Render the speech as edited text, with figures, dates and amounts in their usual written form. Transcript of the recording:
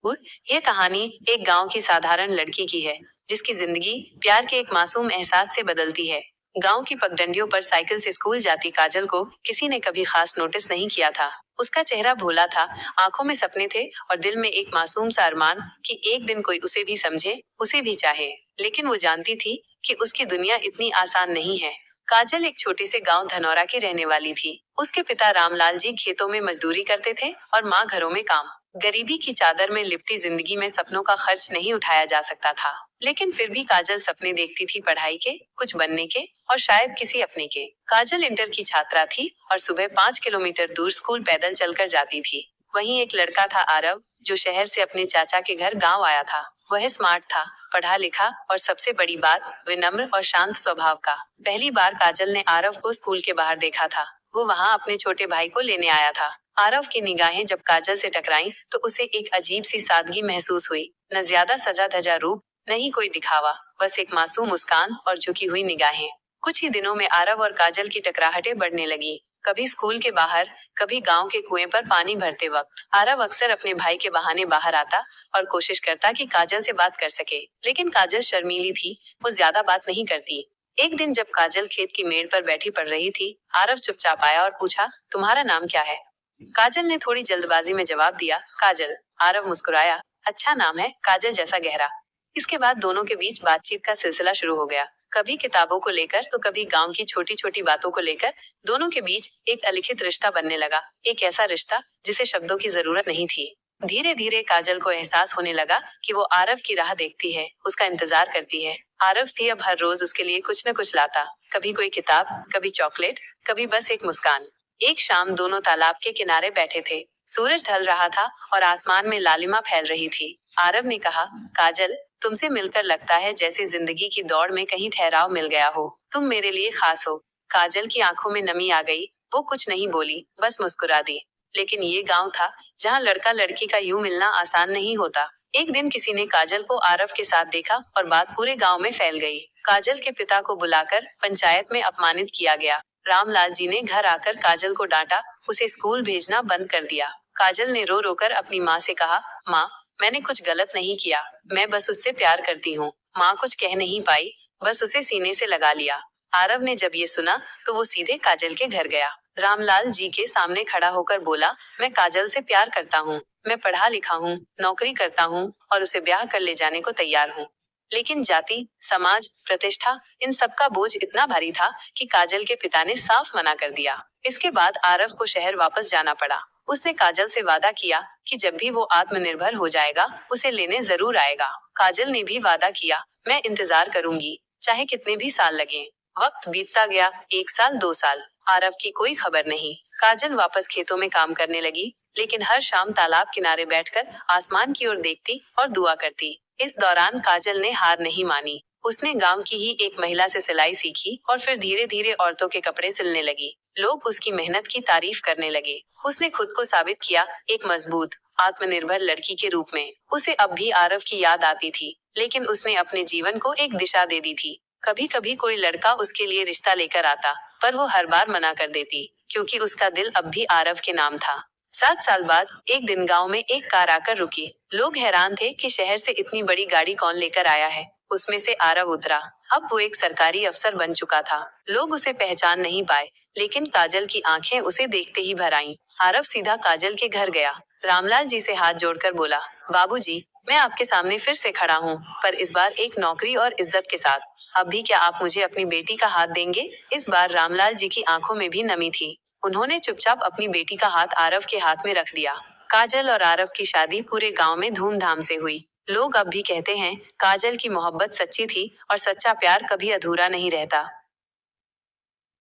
ये कहानी एक गांव की साधारण लड़की की है, जिसकी जिंदगी प्यार के एक मासूम एहसास से बदलती है। गांव की पगडंडियों पर साइकिल से स्कूल जाती काजल को किसी ने कभी खास नोटिस नहीं किया था। उसका चेहरा भोला था, आंखों में सपने थे और दिल में एक मासूम सा अरमान कि एक दिन कोई उसे भी समझे, उसे भी चाहे। लेकिन वो जानती थी कि उसकी दुनिया इतनी आसान नहीं है। काजल एक छोटे से गांव धनौरा की रहने वाली थी। उसके पिता रामलाल जी खेतों में मजदूरी करते थे और माँ घरों में काम। गरीबी की चादर में लिपटी जिंदगी में सपनों का खर्च नहीं उठाया जा सकता था। लेकिन फिर भी काजल सपने देखती थी, पढ़ाई के, कुछ बनने के और शायद किसी अपने के। काजल इंटर की छात्रा थी और सुबह 5 किलोमीटर दूर स्कूल पैदल चलकर जाती थी। वहीं एक लड़का था आरव, जो शहर से अपने चाचा के घर गांव आया था। वह स्मार्ट था, पढ़ा लिखा और सबसे बड़ी बात, विनम्र और शांत स्वभाव का। पहली बार काजल ने आरव को स्कूल के बाहर देखा था। वो वहाँ अपने छोटे भाई को लेने आया था। आरव की निगाहें जब काजल से टकराईं, तो उसे एक अजीब सी सादगी महसूस हुई। न ज्यादा सजा धजा रूप, न ही कोई दिखावा, बस एक मासूम मुस्कान और झुकी हुई निगाहें। कुछ ही दिनों में आरव और काजल की टकराहटें बढ़ने लगी। कभी स्कूल के बाहर, कभी गांव के कुएं पर पानी भरते वक्त। आरव अक्सर अपने भाई के बहाने बाहर आता और कोशिश करता कि काजल से बात कर सके, लेकिन काजल शर्मीली थी, वो ज्यादा बात नहीं करती। एक दिन जब काजल खेत की मेड़ पर बैठी पढ़ रही थी, आरव चुपचाप आया और पूछा, तुम्हारा नाम क्या है? काजल ने थोड़ी जल्दबाजी में जवाब दिया, काजल। आरव मुस्कुराया, अच्छा नाम है, काजल जैसा गहरा। इसके बाद दोनों के बीच बातचीत का सिलसिला शुरू हो गया। कभी किताबों को लेकर तो कभी गांव की छोटी छोटी बातों को लेकर। दोनों के बीच एक अलिखित रिश्ता बनने लगा, एक ऐसा रिश्ता जिसे शब्दों की जरूरत नहीं थी। धीरे धीरे काजल को एहसास होने लगा कि वो आरव की राह देखती है, उसका इंतजार करती है। आरव भी अब हर रोज उसके लिए कुछ न कुछ लाता, कभी कोई किताब, कभी चॉकलेट, कभी बस एक मुस्कान। एक शाम दोनों तालाब के किनारे बैठे थे। सूरज ढल रहा था और आसमान में लालिमा फैल रही थी। आरव ने कहा, काजल, तुमसे मिलकर लगता है जैसे जिंदगी की दौड़ में कहीं ठहराव मिल गया हो। तुम मेरे लिए खास हो। काजल की आंखों में नमी आ गई। वो कुछ नहीं बोली, बस मुस्कुरा दी। लेकिन ये गांव था जहाँ लड़का लड़की का यूं मिलना आसान नहीं होता। एक दिन किसी ने काजल को आरव के साथ देखा और बात पूरे गांव में फैल गई। काजल के पिता को बुलाकर पंचायत में अपमानित किया गया। रामलाल जी ने घर आकर काजल को डांटा, उसे स्कूल भेजना बंद कर दिया। काजल ने रो रो कर अपनी माँ से कहा, माँ, मैंने कुछ गलत नहीं किया, मैं बस उससे प्यार करती हूँ। माँ कुछ कह नहीं पाई, बस उसे सीने से लगा लिया। आरव ने जब ये सुना तो वो सीधे काजल के घर गया। रामलाल जी के सामने खड़ा होकर बोला, मैं काजल से प्यार करता हूँ, मैं पढ़ा लिखा हूँ, नौकरी करता हूँ और उसे ब्याह कर ले जाने को तैयार हूँ। लेकिन जाति, समाज, प्रतिष्ठा, इन सब का बोझ इतना भारी था कि काजल के पिता ने साफ मना कर दिया। इसके बाद आरव को शहर वापस जाना पड़ा। उसने काजल से वादा किया कि जब भी वो आत्मनिर्भर हो जाएगा, उसे लेने जरूर आएगा। काजल ने भी वादा किया, मैं इंतजार करूंगी, चाहे कितने भी साल लगे। वक्त बीतता गया, 1 साल, 2 साल। आरव की कोई खबर नहीं। काजल वापस खेतों में काम करने लगी, लेकिन हर शाम तालाब किनारे बैठकर आसमान की ओर देखती और दुआ करती। इस दौरान काजल ने हार नहीं मानी। उसने गांव की ही एक महिला से सिलाई सीखी और फिर धीरे धीरे औरतों के कपड़े सिलने लगी। लोग उसकी मेहनत की तारीफ करने लगे। उसने खुद को साबित किया, एक मजबूत, आत्मनिर्भर लड़की के रूप में। उसे अब भी आरव की याद आती थी, लेकिन उसने अपने जीवन को एक दिशा दे दी थी। कभी कभी कोई लड़का उसके लिए रिश्ता लेकर आता, पर वो हर बार मना कर देती, क्योंकि उसका दिल अब भी आरव के नाम था। 7 साल बाद एक दिन गांव में एक कार आकर रुकी। लोग हैरान थे कि शहर से इतनी बड़ी गाड़ी कौन लेकर आया है। उसमें से आरव उतरा। अब वो एक सरकारी अफसर बन चुका था। लोग उसे पहचान नहीं पाए, लेकिन काजल की आंखें उसे देखते ही भर आईं। आरव सीधा काजल के घर गया। रामलाल जी से हाथ जोड़कर बोला, बाबूजी, मैं आपके सामने फिर से खड़ा हूँ, पर इस बार एक नौकरी और इज्जत के साथ। अब भी क्या आप मुझे अपनी बेटी का हाथ देंगे? इस बार रामलाल जी की आंखों में भी नमी थी। उन्होंने चुपचाप अपनी बेटी का हाथ आरव के हाथ में रख दिया। काजल और आरव की शादी पूरे गांव में धूमधाम से हुई। लोग अब भी कहते हैं, काजल की मोहब्बत सच्ची थी और सच्चा प्यार कभी अधूरा नहीं रहता।